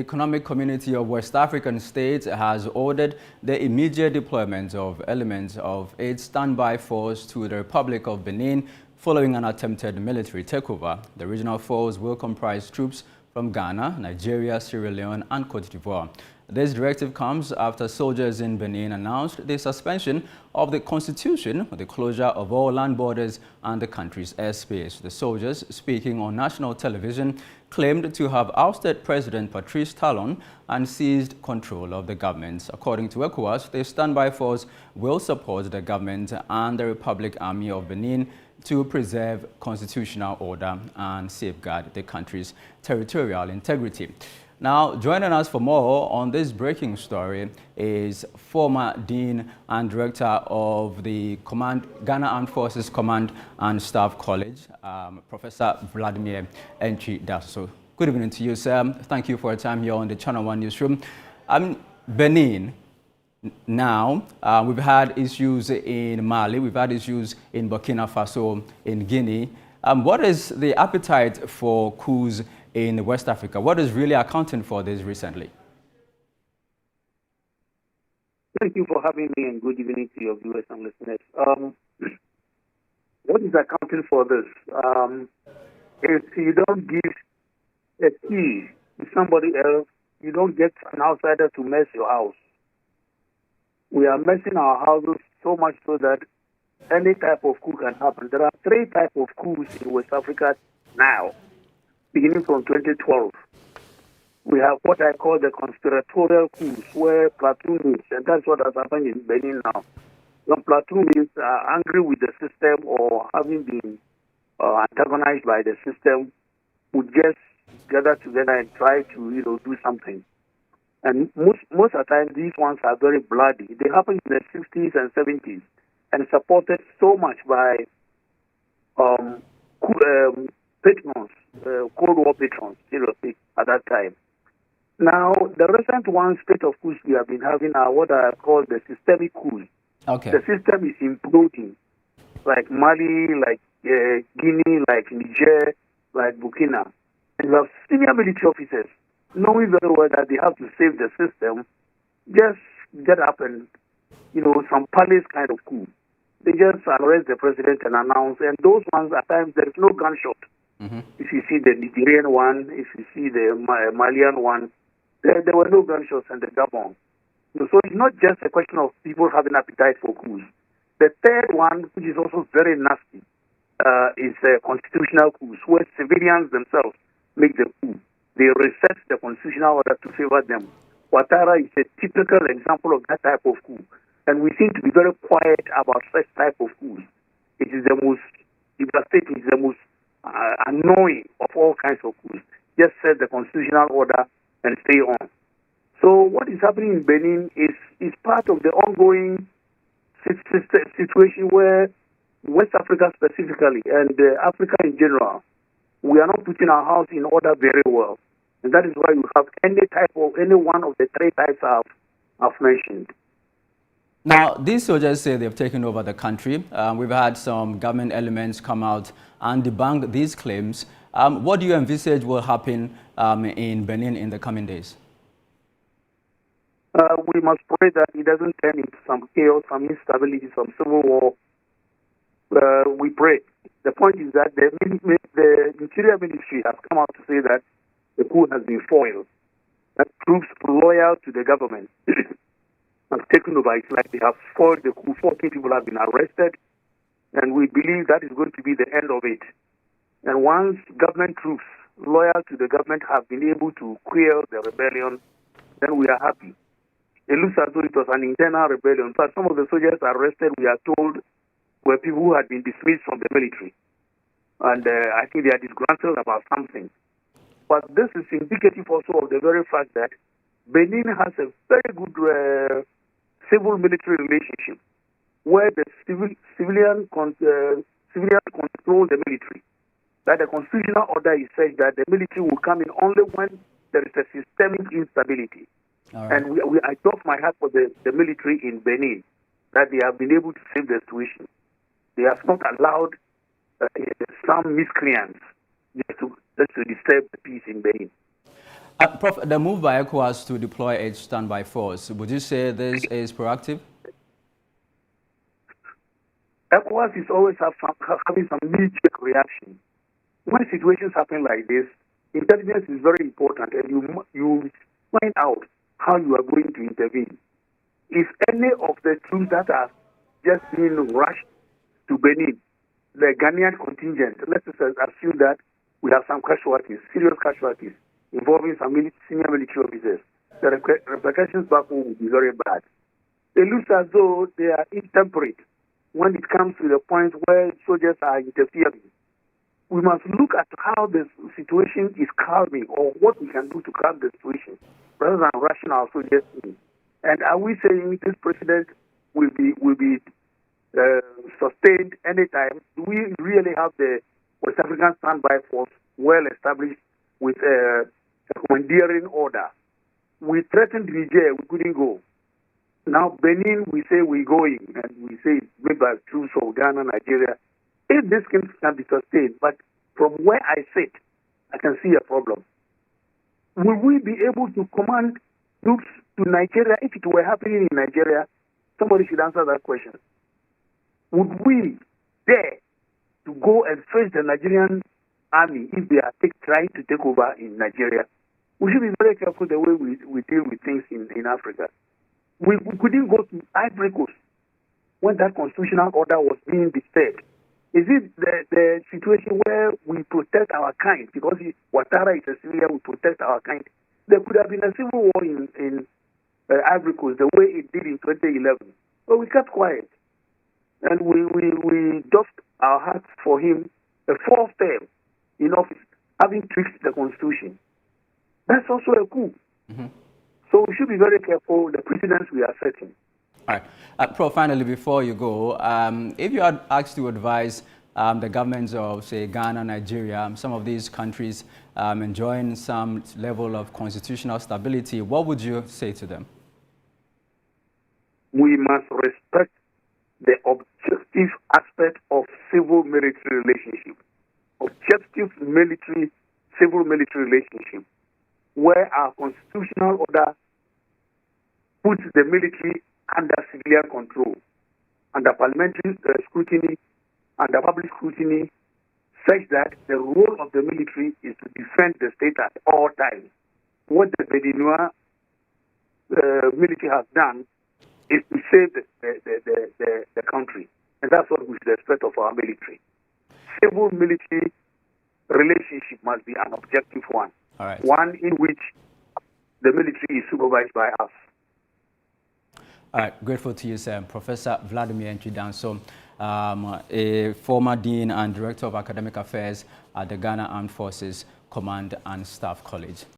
Economic Community of West African States has ordered the immediate deployment of elements of its standby force to the Republic of Benin following an attempted military takeover. The regional force will comprise troops from Ghana, Nigeria, Sierra Leone, and Cote d'Ivoire. This directive comes after soldiers in Benin announced the suspension of the constitution, the closure of all land borders and the country's airspace. The soldiers, speaking on national television, claimed to have ousted President Patrice Talon and seized control of the government. According to ECOWAS, the standby force will support the government and the Republic Army of Benin to preserve constitutional order and safeguard the country's territorial integrity. Now, joining us for more on this breaking story is former Dean and Director of the Ghana Armed Forces Command and Staff College, Professor Vladimir Enchi Daso. Good evening to you, sir. Thank you for your time here on the Channel One newsroom. Benin, now, we've had issues in Mali, we've had issues in Burkina Faso, in Guinea. What is the appetite for coups in West Africa? What is really accounting for this recently? Thank you for having me, and good evening to your viewers and listeners. What is accounting for this? If you don't give a key to somebody else, you don't get an outsider to mess your house. We are messing our houses so much so that any type of coup can happen. There are 3 types of coups in West Africa now, beginning from 2012. We have what I call the conspiratorial coups, where platoons, and that's what has happened in Benin now. When platoons are angry with the system or having been antagonized by the system, would just gather together and try to, do something. And most of the time, these ones are very bloody. They happened in the 60s and 70s and supported so much by patrons, Cold War patrons, seriously, at that time. Now, the recent one state of coups we have been having are what I call the systemic coups. Okay. The system is imploding, like Mali, like Guinea, like Niger, like Burkina. And you have senior military officers knowing very well that they have to save the system, just get up and, some palace kind of coup. They just arrest the president and announce, and those ones, at times, there is no gunshot. Mm-hmm. If you see the Nigerian one, if you see the Malian one, there were no gunshots in the Gabon. So it's not just a question of people having appetite for coups. The third one, which is also very nasty, is constitutional coups, where civilians themselves make the coup. They reset the constitutional order to favor them. Ouattara is a typical example of that type of coup. And we seem to be very quiet about such type of coups. It is the most devastating, it is the most annoying of all kinds of coups. Just set the constitutional order and stay on. So what is happening in Benin is part of the ongoing situation where West Africa specifically and Africa in general, we are not putting our house in order very well. And that is why you have any one of the 3 types I've mentioned. Now, these soldiers say they've taken over the country. We've had some government elements come out and debunk these claims. What do you envisage will happen in Benin in the coming days? We must pray that it doesn't turn into some chaos, some instability, some civil war. We pray. The point is that the Interior Ministry has come out to say that the coup has been foiled. That troops loyal to the government have taken over. It's like they have foiled the coup. 40 people have been arrested, and we believe that is going to be the end of it. And once government troops loyal to the government have been able to quell the rebellion, then we are happy. It looks as though it was an internal rebellion. But some of the soldiers arrested, we are told, were people who had been dismissed from the military. And I think they are disgruntled about something. But this is indicative also of the very fact that Benin has a very good civil-military relationship, where the civilian control the military. That the constitutional order is such that the military will come in only when there is a systemic instability. Right. And I talk my heart for the military in Benin, that they have been able to save the situation. They have not allowed some miscreants just to disturb the peace in Benin. Prof, the move by ECOWAS to deploy its standby force, would you say this is proactive? ECOWAS is always having some knee-jerk reaction. When situations happen like this, intelligence is very important, and you find out how you are going to intervene. If any of the troops that are just being rushed to Benin, the Ghanaian contingent, let's assume that we have some casualties, serious casualties, involving some senior military officers, the repercussions back home will be very bad. It looks as though they are intemperate when it comes to the point where soldiers are interfering. We must look at how the situation is calming, or what we can do to calm the situation, rather than rushing our soldiers in. And are we saying this president will be sustained anytime? Do we really have the West African standby force well established with a commandeering order? We threatened Niger, we couldn't go. Now Benin, we say we're going, and we say it's made by troops of Ghana, Nigeria. If this can be sustained, but from where I sit, I can see a problem. Will we be able to command troops to Nigeria if it were happening in Nigeria? Somebody should answer that question. Would we dare to go and face the Nigerian army if they are trying to take over in Nigeria? We should be very careful the way we deal with things in Africa. We couldn't go to Ivory Coast when that constitutional order was being disturbed. Is it the situation where we protect our kind? Because Ouattara is a civilian, we protect our kind. There could have been a civil war in Ivory Coast the way it did in 2011. But we kept quiet. And we doffed our hats for him a fourth term in office, having tweaked the constitution. That's also a coup. Mm-hmm. So we should be very careful the precedents we are setting. All right. Prof, finally, before you go, if you had asked to advise the governments of, say, Ghana, Nigeria, some of these countries enjoying some level of constitutional stability, what would you say to them? We must respect the objective aspect of civil-military relationship. Objective civil-military relationship, where our constitutional order puts the military under civilian control, under parliamentary scrutiny, under public scrutiny, such that the role of the military is to defend the state at all times. What the Bedinois military has done is to save the country. And that's what we should expect of our military. Civil-military relationship must be an objective one. All right. One in which the military is supervised by us. All right, grateful to you, sir. Professor Vladimir Nchidanso, a former Dean and Director of Academic Affairs at the Ghana Armed Forces Command and Staff College.